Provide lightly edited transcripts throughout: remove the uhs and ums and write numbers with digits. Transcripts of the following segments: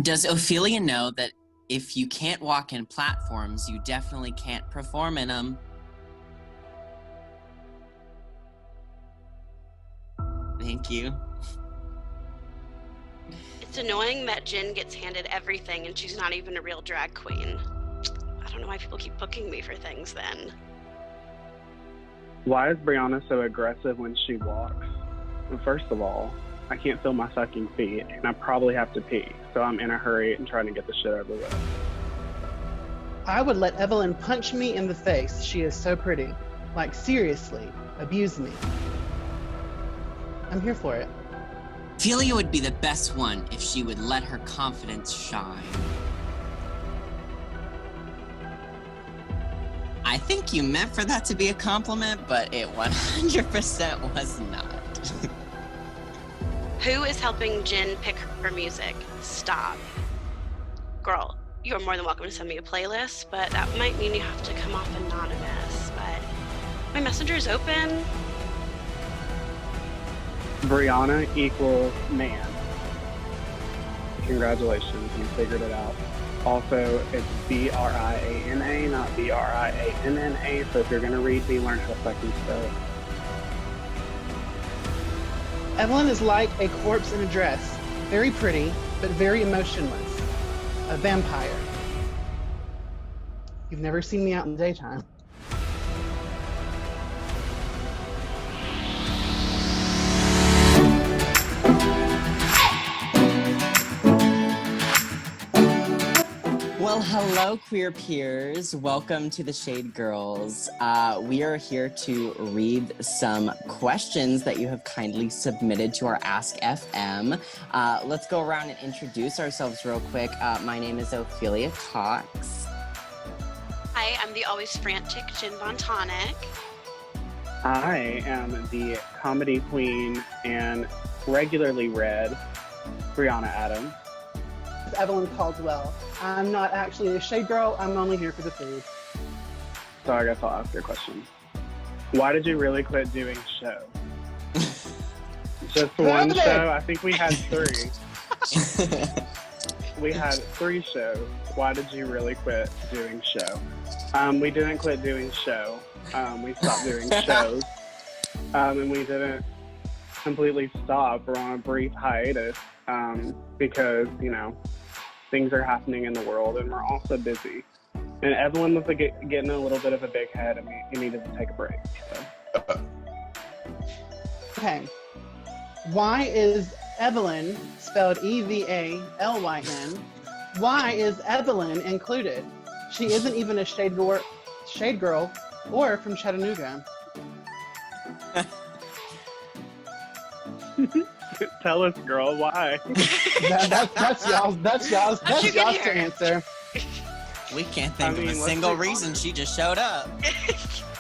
Does Ophelia know that if you can't walk in platforms, you definitely can't perform in them? Thank you. It's annoying that Jen gets handed everything and she's not even a real drag queen. I don't know why people keep booking me for things then. Why is Briana so aggressive when she walks? Well, first of all, I can't feel my fucking feet, and I probably have to pee, so I'm in a hurry and trying to get the shit over with. I would let Evelyn punch me in the face. She is so pretty. Like, seriously, abuse me. I'm here for it. Ophelia would be the best one if she would let her confidence shine. I think you meant for that to be a compliment, but it 100% was not. Who is helping Jen pick her music? Stop. Girl, you are more than welcome to send me a playlist, but that might mean you have to come off anonymous. But my messenger is open. Briana equals man. Congratulations, you figured it out. Also, it's B-R-I-A-N-A, not B-R-I-A-N-N-A, so if you're going to read me, learn how to fucking spell it. Evelyn is like a corpse in a dress. Very pretty, but very emotionless. A vampire. You've never seen me out in the daytime. Well, hello, queer peers. Welcome to the Shade Girls. We are here to read some questions that you have kindly submitted to our Ask FM. Let's go around and introduce ourselves real quick. My name is Ophelia Cox. Hi, I'm the always frantic Jen Von Tonic. I am the comedy queen and regularly read Briana Adams. Evelyn Caldwell. I'm not actually a shade girl. I'm only here for the food. So I guess I'll ask your question. Why did you really quit doing show? Just one show? I think we had 3. We had 3 shows. Why did you really quit doing show? We didn't quit doing show. We stopped doing shows. And we didn't completely stop. We're on a brief hiatus because, you know, things are happening in the world and we're also busy. And Evelyn was getting a little bit of a big head and we needed to take a break. So. Okay. Why is Evelyn spelled E-V-A-L-Y-N? Why is Evelyn included? She isn't even a shade girl or from Chattanooga. Tell us, girl, why? That's y'all's to answer. We can't think of a single reason she just showed up.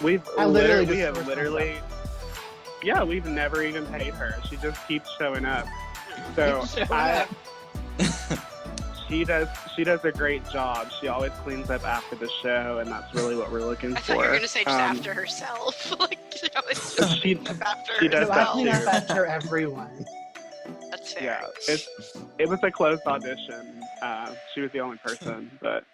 We've never even paid her. She just keeps showing up. So she does a great job. She always cleans up after the show, and that's really what we're looking for. I thought you were going to say just after herself. Like, you know, it's just she after does herself. that I clean up after everyone. That's fair. Yeah, it was a closed audition. She was the only person, but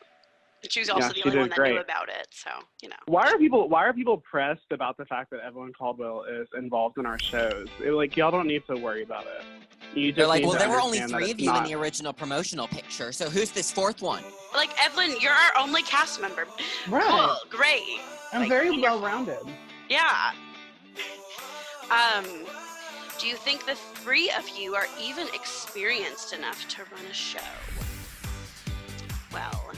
she was also the only one that knew about it. So, you know. Why are people pressed about the fact that Evelyn Caldwell is involved in our shows? Y'all don't need to worry about it. They're like, well, there were only 3 of you in the original promotional picture, so who's this 4th one? Like, Evelyn, you're our only cast member. Right. Cool, great. I'm very well-rounded. Yeah. Do you think the 3 of you are even experienced enough to run a show? Well.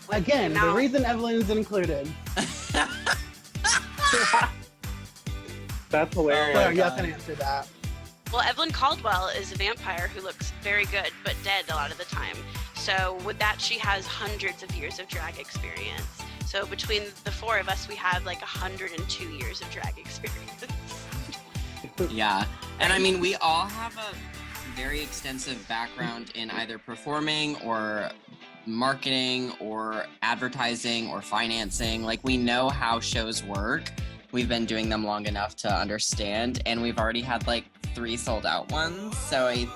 Again, the reason Evelyn's included. That's hilarious. So you can answer that. Well, Evelyn Caldwell is a vampire who looks very good, but dead a lot of the time. So with that, she has hundreds of years of drag experience. So between the 4 of us, we have like 102 years of drag experience. Yeah. And I mean, we all have a very extensive background in either performing or marketing or advertising or financing. Like, we know how shows work. We've been doing them long enough to understand, and we've already had like 3 sold out ones. So I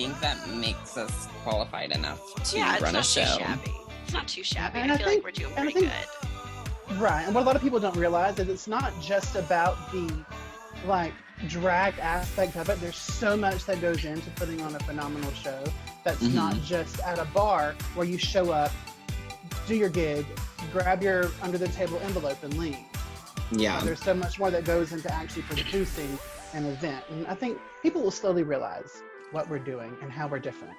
think that makes us qualified enough to it's run not a show. Too shabby. It's not too shabby. And I I feel think- like we're doing and I pretty think- good. Right, and what a lot of people don't realize is it's not just about the like drag aspect of it. There's so much that goes into putting on a phenomenal show that's not just at a bar where you show up, do your gig, grab your under the table envelope and leave. Yeah. There's so much more that goes into actually producing an event, and I think people will slowly realize what we're doing and how we're different.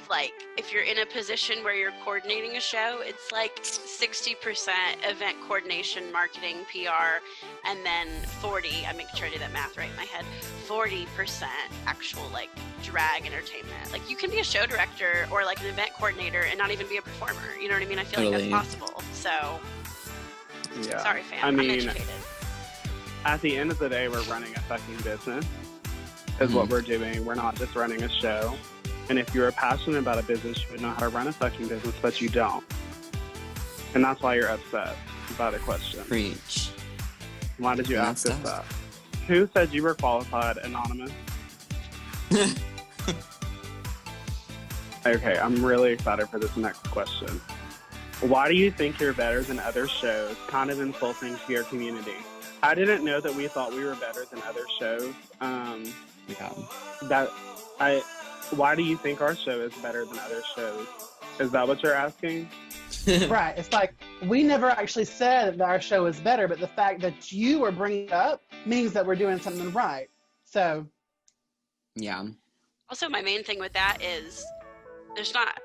Like, if you're in a position where you're coordinating a show, it's like 60% event coordination, marketing, PR, and then 40, I'm making sure I did that math right in my head, 40% actual, like, drag entertainment. Like, you can be a show director or, like, an event coordinator and not even be a performer. You know what I mean? I feel like that's possible. So, Yeah. sorry, fam. I I'm mean, educated. at the end of the day, we're running a fucking business, is what we're doing. We're not just running a show. And if you were passionate about a business, you would know how to run a fucking business, but you don't. And that's why you're upset about a question. Preach. Why did you And ask us that's that? Who said you were qualified, Anonymous? Okay, I'm really excited for this next question. Why do you think you're better than other shows? Kind of insulting to your community. I didn't know that we thought we were better than other shows. Yeah. Why do you think our show is better than other shows? Is that what you're asking? Right. It's like we never actually said that our show is better, but the fact that you are bringing it up means that we're doing something right. So, Yeah. Also, my main thing with that is there's not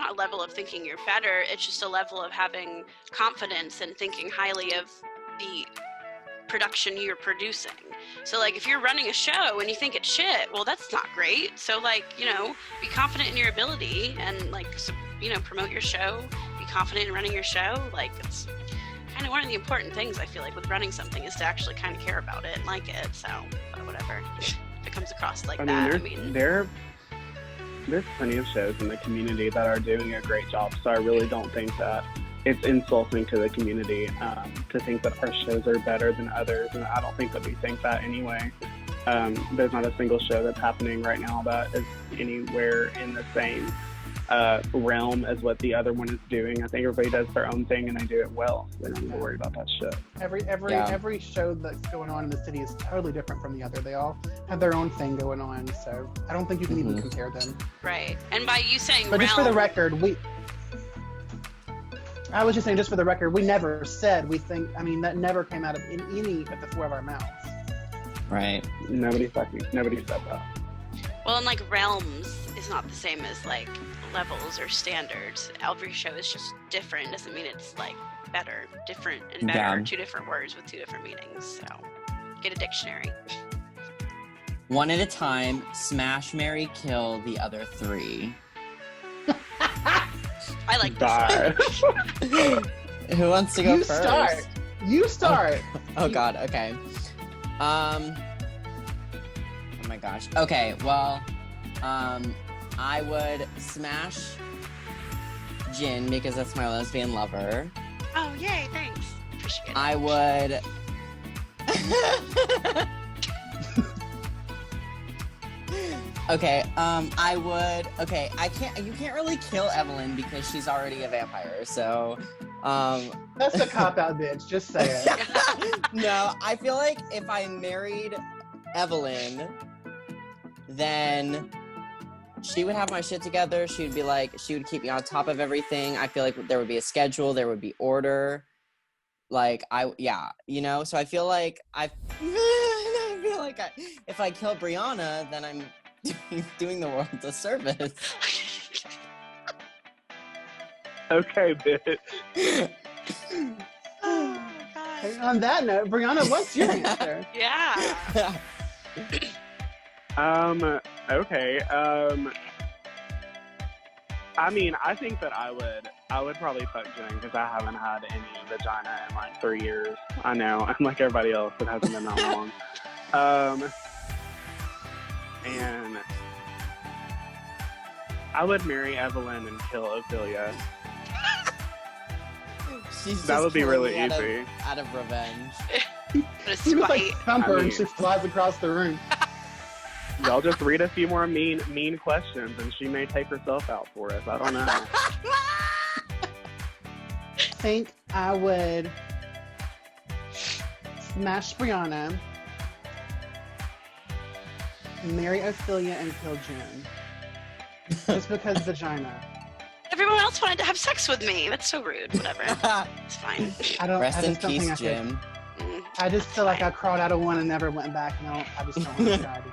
a level of thinking you're better. It's just a level of having confidence and thinking highly of the production you're producing. So, like, if you're running a show and you think it's shit, well, that's not great. So, like, you know, be confident in your ability and, like, promote your show. Be confident in running your show. Like, it's kind of one of the important things, I feel like, with running something is to actually kind of care about it and like it. So, but whatever. If it comes across like There's plenty of shows in the community that are doing a great job, so I really don't think that it's insulting to the community to think that our shows are better than others, and I don't think that we think that anyway. There's not a single show that's happening right now that is anywhere in the same realm as what the other one is doing. I think everybody does their own thing and they do it well. So they don't need to worry about that shit. every show that's going on in the city is totally different from the other. They all have their own thing going on, so I don't think you can even compare them. Right. And by you saying But just for the record, I was just saying, just for the record, we never said we think. I mean, that never came out of any but the four of our mouths. Right. Nobody said that. Well, and like realms is not the same as like levels or standards. Every show is just different. Doesn't mean it's like better. Different and better are two different words with two different meanings. So get a dictionary. One at a time, smash, marry, kill the other three. I like this one. Who wants to go You first? You start. Oh God, okay. Oh my gosh. Okay, well, I would smash Jin because that's my lesbian lover. Oh, yay, thanks. Appreciate it. I would... Okay, you can't really kill Evelyn because she's already a vampire, so, That's a cop-out, bitch. Just say it. No, I feel like if I married Evelyn, then she would have my shit together. She would keep me on top of everything. I feel like there would be a schedule, there would be order. So I feel like if I kill Briana, then I'm doing the world a service. Okay, bitch. Oh, God. And on that note, Briana, what's your answer? Yeah. Okay. I mean, I think that I would probably fuck Jen because I haven't had any vagina in like 3 years. I know, I'm like everybody else. It hasn't been that long. And I would marry Evelyn and kill Ophelia. That would be really easy. Out of revenge. But a She was like spite. Thumper I mean- and she flies across the room. Y'all just read a few more mean questions, and she may take herself out for us. I don't know. I think I would smash Briana, marry Ophelia, and kill Jen. Just because vagina. Everyone else wanted to have sex with me. That's so rude. Whatever. It's fine. Rest in peace, Jim. I just feel like I crawled out of one and never went back. No, I just don't want to try it.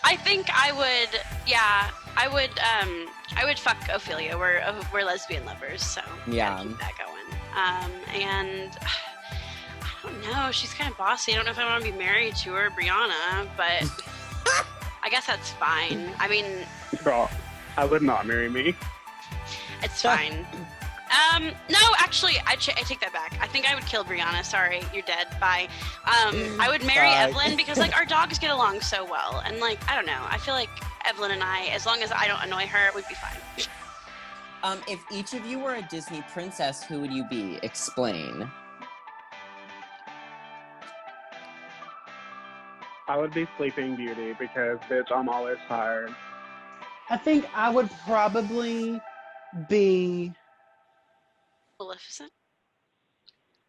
I think I would fuck Ophelia. We're lesbian lovers, so yeah, gotta keep that going. And I don't know. She's kind of bossy. I don't know if I want to be married to her, Briana, but I guess that's fine. I mean, girl, I would not marry me. It's fine. No, actually, I take that back. I think I would kill Briana. Sorry, you're dead. Bye. I would marry Evelyn because, like, our dogs get along so well. And, like, I don't know. I feel like Evelyn and I, as long as I don't annoy her, it would be fine. If each of you were a Disney princess, who would you be? Explain. I would be Sleeping Beauty because, bitch, I'm always tired. I think I would probably be... Maleficent?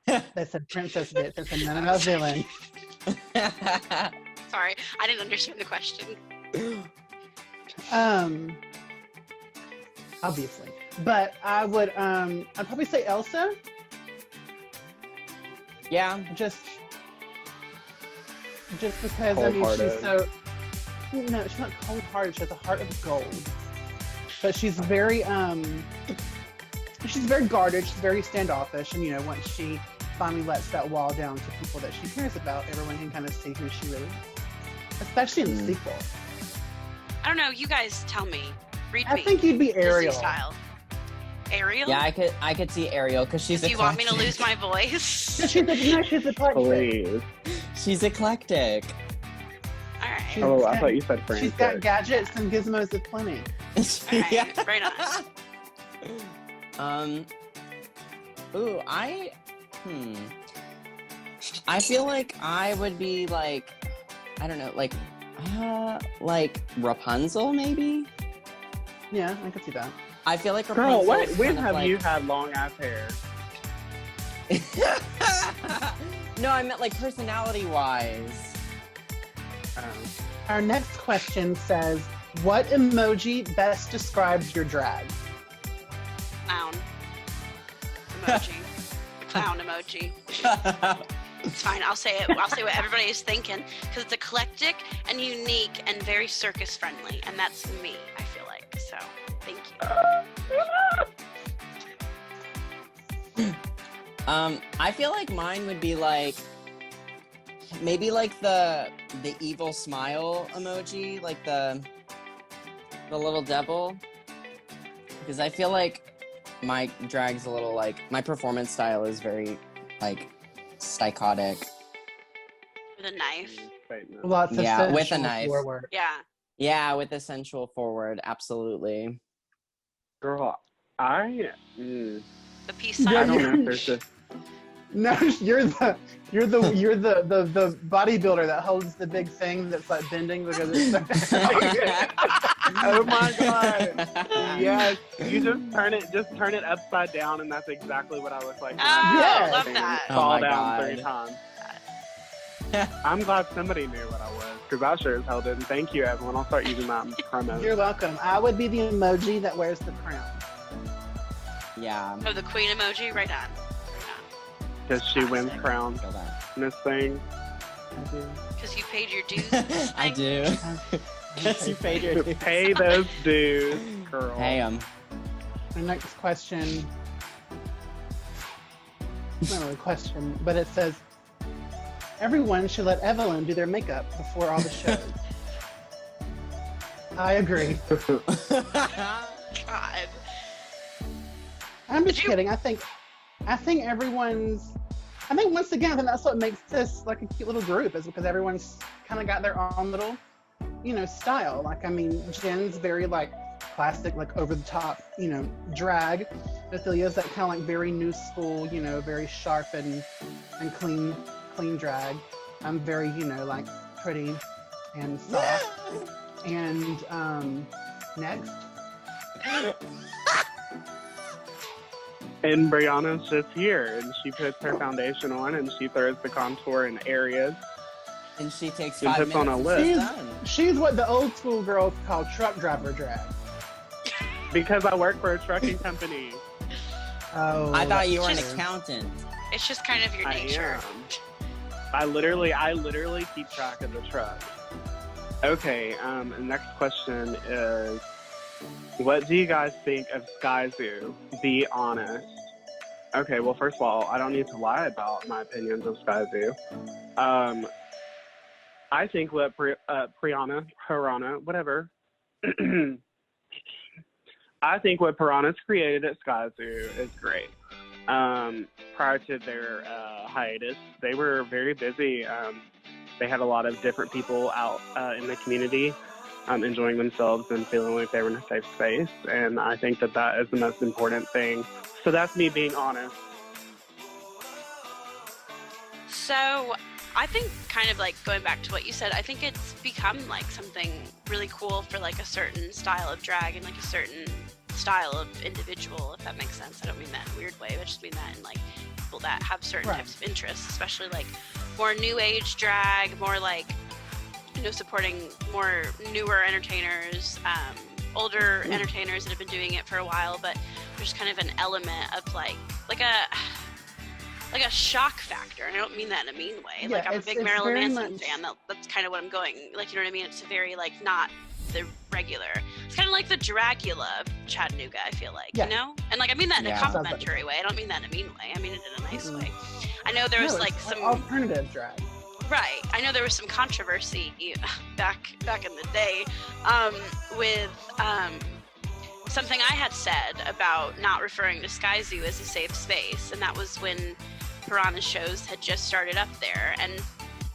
That's a princess bitch. That's a none of a villain. Sorry, I didn't understand the question. Obviously. But I would, I'd probably say Elsa. Yeah. Just because, I mean, she's so... No, she's not cold-hearted. She has a heart of gold. But she's very guarded. She's very standoffish. And, you know, once she finally lets that wall down to people that she cares about, everyone can kind of see who she really is. Especially in the sequel. I don't know. You guys tell me. Read me. I think you'd be Ariel. Disney style. Ariel? Yeah, I could see Ariel because she's Do you eclectic. want me to lose my voice? She's eclectic. Please. She's eclectic. All right. I thought you said Francis. She's got gadgets and gizmos aplenty. All right. Right on. Ooh, I feel like I would be like, I don't know, like Rapunzel maybe? Yeah, I could see that. I feel like Rapunzel. Girl, when have you had long ass hair? No, I meant like personality wise. Our next question says, what emoji best describes your drag? Clown emoji. Clown emoji. It's fine. I'll say it. I'll say what everybody is thinking because it's eclectic and unique and very circus friendly, and that's me. I feel like so. Thank you. I feel like mine would be like maybe like the evil smile emoji, like the little devil, because I feel like my drag's a little like my performance style is very like psychotic. With a knife. Wait, no. Lots of Yeah, with a sensual knife. forward. Yeah, with the sensual forward, absolutely. Girl, The peace Yeah, I sign. don't know if there's just... No, you're the bodybuilder that holds the big thing that's like bending because it's Oh my god. Yes. You just turn it upside down and that's exactly what I look like. Yeah. Love that. Oh Fall my down God. 3 times. I'm glad somebody knew what I was, because I sure as hell didn't. Thank you, Evelyn. I'll start using that in promo. You're welcome. I would be the emoji that wears the crown. Yeah. Oh, the queen emoji. Right on. Because she wins crown Feel that. in this thing. Because you paid your dues. I do. Yes, you paid your dues. Pay those dues, girl. Pay 'em. The next question, it's not really a question, but it says, everyone should let Evelyn do their makeup before all the shows. I agree. God. I'm just Did you- kidding. I think once again, I think that's what makes this like a cute little group, is because everyone's kind of got their own little, style. Like, I mean, Jen's very like classic, like over the top, drag. Ophelia's that kind of like very new school, very sharp and clean drag. I'm very, like pretty and soft. And next. And Brianna's just here, and she puts her foundation on, and she throws the contour in areas. And she takes And 5 puts on minutes. a and lip. she's done. She's what the old school girls call truck driver drag. Because I work for a trucking company. Oh, I thought you were an that's true. accountant. It's just kind of your nature. I literally keep track of the truck. Okay, next question is, what do you guys think of Sky Zoo? Be honest. Okay, well, first of all, I don't need to lie about my opinions of Sky Zoo. I think what Piranha, whatever. I think what Piranha's created at Sky Zoo is great. Prior to their hiatus, they were very busy. They had a lot of different people out in the community enjoying themselves and feeling like they were in a safe space. And I think that that is the most important thing. So that's me being honest. So I think kind of like going back to what you said, I think it's become like something really cool for like a certain style of drag and like a certain style of individual, if that makes sense. I don't mean that in a weird way, I just mean that in like people that have certain types of interests, especially like more new age drag, more like, you know, supporting more newer entertainers, older entertainers that have been doing it for a while, but there's kind of an element of like a shock factor, and I don't mean that in a mean way. Yeah, like I'm a big Marilyn Manson much... fan. That's kind of what I'm going. Like, you know what I mean? It's very like not the regular. It's kind of like the Dragula of Chattanooga. I feel like, you know, and like I mean that in a complimentary way. I don't mean that in a mean way. I mean it in a nice way. I know there was like some alternative drag. Right. I know there was some controversy back in the day with something I had said about not referring to Sky Zoo as a safe space, and that was when Piranha's shows had just started up there. And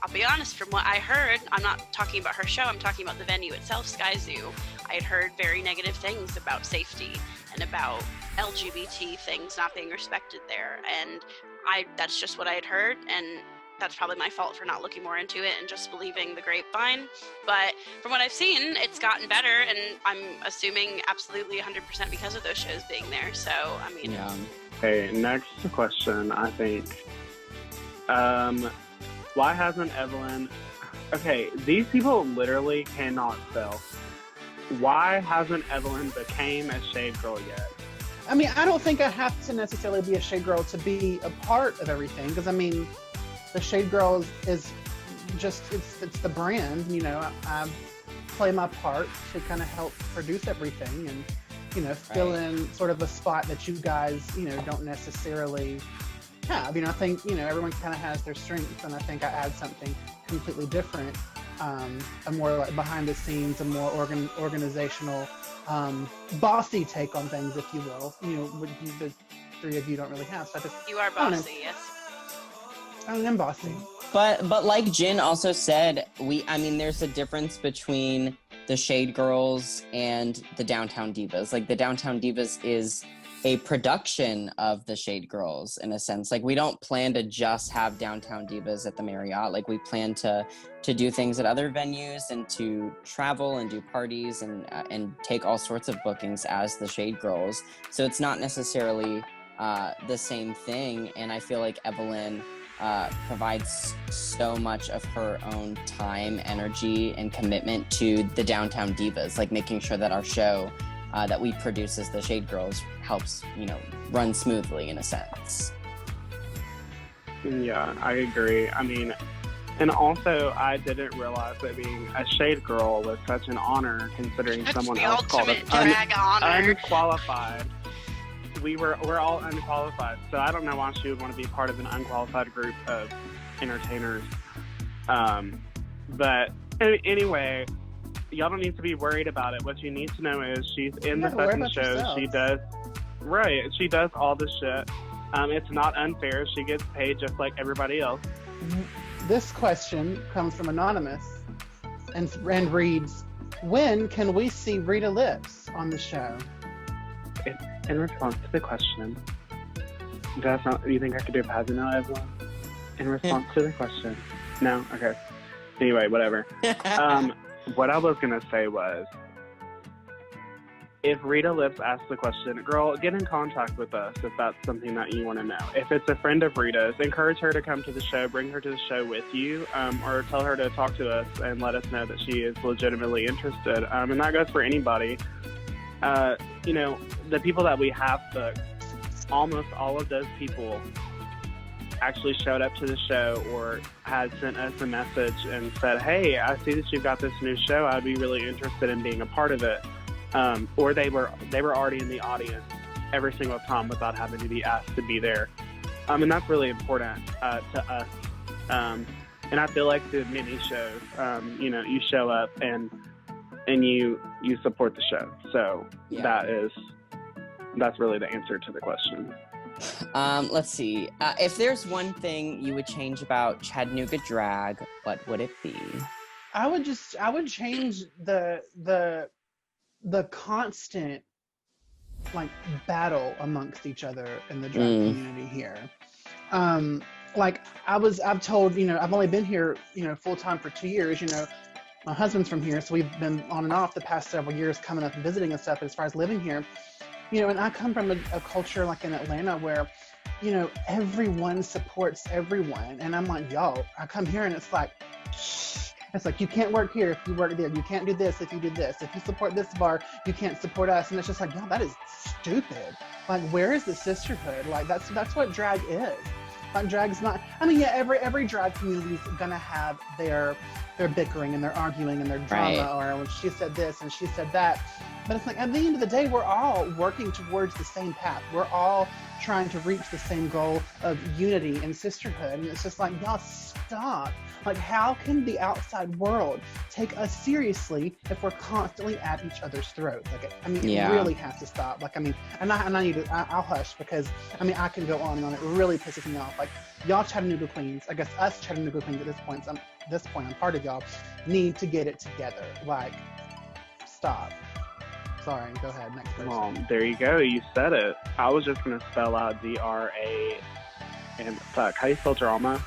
I'll be honest, from what I heard, I'm not talking about her show, I'm talking about the venue itself, Sky Zoo. I had heard very negative things about safety and about LGBT things not being respected there, and that's just what I had heard, and that's probably my fault for not looking more into it and just believing the grapevine. But from what I've seen, it's gotten better, and I'm assuming absolutely 100% because of those shows being there. So, I mean... Yeah. Okay, next question, I think. Why hasn't Evelyn... Okay, these people literally cannot spell. Why hasn't Evelyn became a Shade Girl yet? I mean, I don't think I have to necessarily be a Shade Girl to be a part of everything, because I mean, the Shade Girl is just, it's the brand, you know. I play my part to kind of help produce everything and, you know, fill in sort of a spot that you guys, you know, don't necessarily have. You know, I think, you know, everyone kind of has their strengths, and I think I add something completely different, a more like behind the scenes, a more organizational, bossy take on things, if you will. You know, the three of you don't really have. So I just, you are bossy, yes. I am bossy. But like Jen also said, I mean, there's a difference between the Shade Girls and the Downtown Divas. Like, the Downtown Divas is a production of the Shade Girls, in a sense. Like, we don't plan to just have Downtown Divas at the Marriott. Like, we plan to do things at other venues and to travel and do parties and take all sorts of bookings as the Shade Girls. So it's not necessarily the same thing. And I feel like Evelyn provides so much of her own time, energy, and commitment to the Downtown Divas, like making sure that our show that we produce as the Shade Girls helps, you know, run smoothly, in a sense. Yeah, I agree. I mean, and also I didn't realize that being a Shade Girl was such an honor, considering That's someone the else called us ultimate drag honor. unqualified. We're all unqualified, so I don't know why she would want to be part of an unqualified group of entertainers. But anyway, y'all don't need to be worried about it. What you need to know is she's in the fucking show. Yourself. She does all the shit. It's not unfair. She gets paid just like everybody else. This question comes from Anonymous and reads, when can we see Rita Lips on the show? In response to the question, you think I could do a Pazino, Evelyn? In response to the question. No? Okay. Anyway, whatever. What I was going to say was, if Rita Lips asks the question, girl, get in contact with us if that's something that you want to know. If it's a friend of Rita's, encourage her to come to the show, bring her to the show with you, or tell her to talk to us and let us know that she is legitimately interested. And that goes for anybody. You know, the people that we have booked, almost all of those people actually showed up to the show or had sent us a message and said, hey, I see that you've got this new show. I'd be really interested in being a part of it. Or they were already in the audience every single time without having to be asked to be there. And that's really important to us. And I feel like the mini shows, you know, you show up and you support the show. So that's really the answer to the question. Let's see. If there's one thing you would change about Chattanooga drag, what would it be? I would change the constant like battle amongst each other in the drag community here. Like I've told, you know, I've only been here, you know, full time for 2 years, you know, my husband's from here, so we've been on and off the past several years coming up and visiting and stuff. But as far as living here, you know, and I come from a culture like in Atlanta where, you know, everyone supports everyone. And I'm like, y'all, I come here and it's like, it's like, you can't work here if you work there. You can't do this if you do this. If you support this bar, you can't support us. And it's just like, yo, that is stupid. Like, where is the sisterhood? Like, that's what drag is. Like, drag's not, I mean, yeah, every drag community is gonna have their bickering and their arguing and their drama, or when she said this and she said that. But it's like, at the end of the day, we're all working towards the same path. We're all trying to reach the same goal of unity and sisterhood. And it's just like, y'all stop. Like, how can the outside world take us seriously if we're constantly at each other's throats? Like, I mean, it really has to stop. Like, I mean, and I need to, I'll hush because, I mean, I can go on and on. It really pisses me off. Like, y'all Chattanooga queens, I guess us Chattanooga queens at this point, I'm part of y'all, need to get it together. Like, stop. Sorry, go ahead, next person. Well, there you go, you said it. I was just going to spell out D-R-A and fuck, how do you spell drama?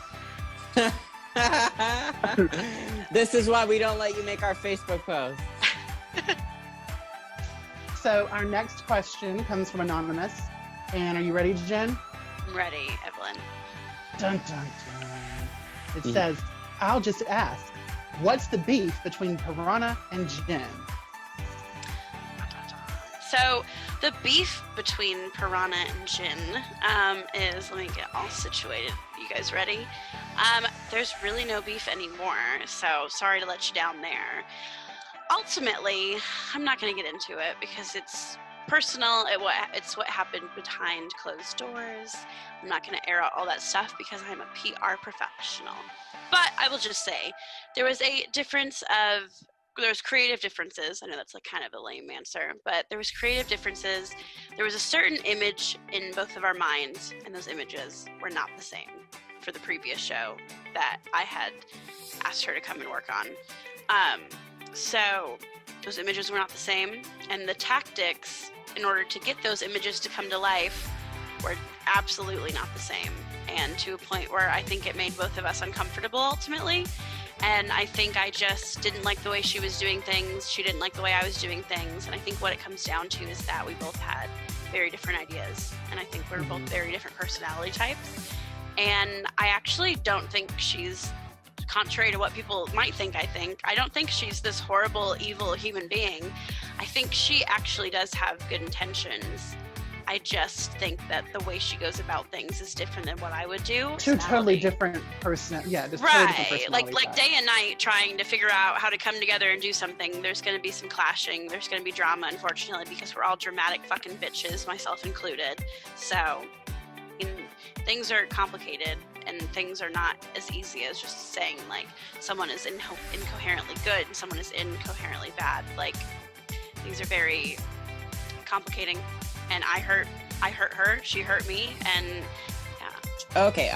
This is why we don't let you make our Facebook post. So our next question comes from Anonymous. And are you ready, Jen? I'm ready, Evelyn. Dun, dun, dun. It says, I'll just ask, what's the beef between Briana and Jen? So the beef between Briana and Jen is, let me get all situated. You guys ready? There's really no beef anymore, so sorry to let you down there. Ultimately, I'm not going to get into it because it's personal. It's what happened behind closed doors. I'm not going to air out all that stuff because I'm a PR professional. But I will just say there was creative differences. I know that's like kind of a lame answer, but there was creative differences. There was a certain image in both of our minds, and those images were not the same for the previous show that I had asked her to come and work on. So those images were not the same, and the tactics in order to get those images to come to life were absolutely not the same, and to a point where I think it made both of us uncomfortable ultimately. And I think I just didn't like the way she was doing things. She didn't like the way I was doing things. And I think what it comes down to is that we both had very different ideas. And I think we're both very different personality types. And I actually don't think she's, contrary to what people might think, I don't think she's this horrible, evil human being. I think she actually does have good intentions. I just think that the way she goes about things is different than what I would do. Two totally different totally different personality like day and night trying to figure out how to come together and do something. There's going to be some clashing. There's going to be drama, unfortunately, because we're all dramatic fucking bitches, myself included. So things are complicated, and things are not as easy as just saying like someone is incoherently good and someone is incoherently bad. Like, things are very complicating. And I hurt her, she hurt me, and yeah. Okay,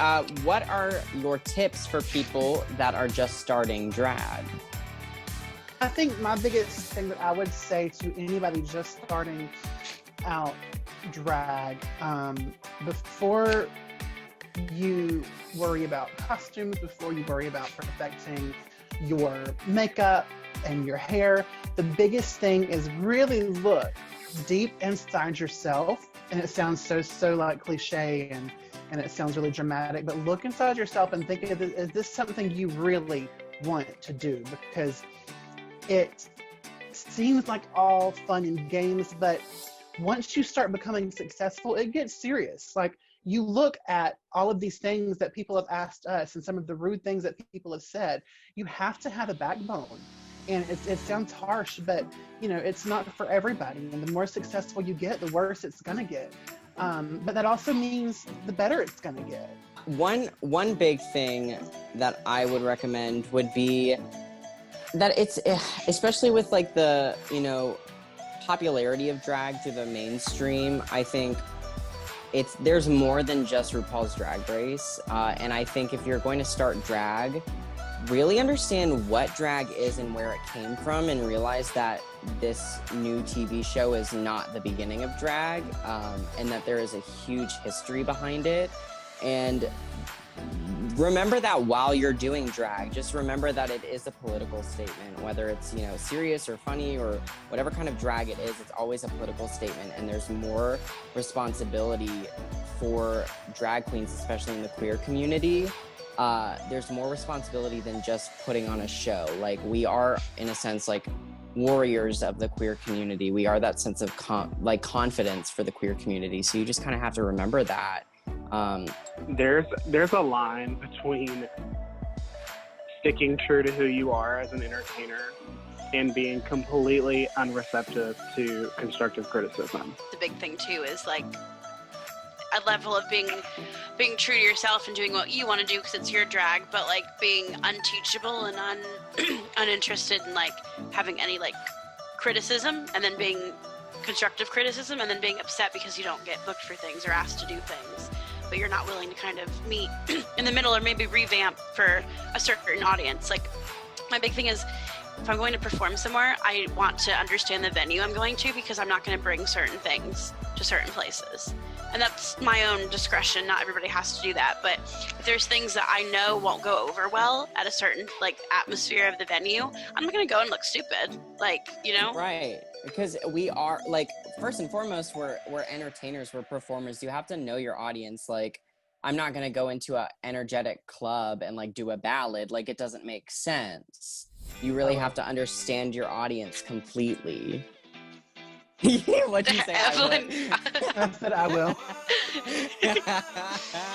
what are your tips for people that are just starting drag? I think my biggest thing that I would say to anybody just starting out drag, before you worry about costumes, before you worry about perfecting your makeup and your hair. The biggest thing is really look deep inside yourself. And it sounds so like cliche and it sounds really dramatic, but look inside yourself and think, is this something you really want to do? Because it seems like all fun and games, but once you start becoming successful, it gets serious. Like, you look at all of these things that people have asked us and some of the rude things that people have said. You have to have a backbone. And it sounds harsh, but it's not for everybody. And the more successful you get, the worse it's gonna get. But that also means the better it's gonna get. One big thing that I would recommend would be that it's, especially with like the, popularity of drag through the mainstream, I think there's more than just RuPaul's Drag Race. And I think if you're going to start drag, really understand what drag is and where it came from, and realize that this new TV show is not the beginning of drag, and that there is a huge history behind it. And remember that while you're doing drag, just remember that it is a political statement, whether it's, serious or funny or whatever kind of drag it is, it's always a political statement. And there's more responsibility for drag queens, especially in the queer community. There's more responsibility than just putting on a show. Like, we are, in a sense, like warriors of the queer community. We are that sense of confidence for the queer community. So you just kind of have to remember that. There's a line between sticking true to who you are as an entertainer and being completely unreceptive to constructive criticism. The big thing too is like a level of being true to yourself and doing what you want to do because it's your drag, but like being unteachable and uninterested in like having any like criticism, and then being constructive criticism, and then being upset because you don't get booked for things or asked to do things, but you're not willing to kind of meet in the middle or maybe revamp for a certain audience. Like, my big thing is, if I'm going to perform somewhere, I want to understand the venue I'm going to, because I'm not going to bring certain things to certain places. And that's my own discretion. Not everybody has to do that. But if there's things that I know won't go over well at a certain like atmosphere of the venue, I'm not going to go and look stupid. Like, Right. Because we are, like, first and foremost, we're entertainers, we're performers. You have to know your audience. Like, I'm not going to go into a energetic club and like do a ballad. Like, it doesn't make sense. You really have to understand your audience completely. What'd you say, Evelyn? I said I will.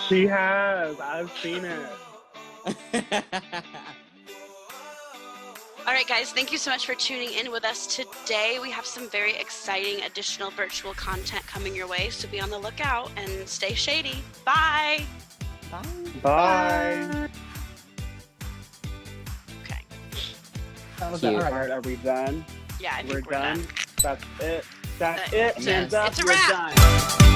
She has. I've seen it. All right, guys, thank you so much for tuning in with us today. We have some very exciting additional virtual content coming your way, so be on the lookout and stay shady. Bye. Bye. Bye. Okay. That was Cute. it. All All right. right, are we done? Yeah, I think We're done. That's it. That's It it. Hands up. it's a We're wrap. done.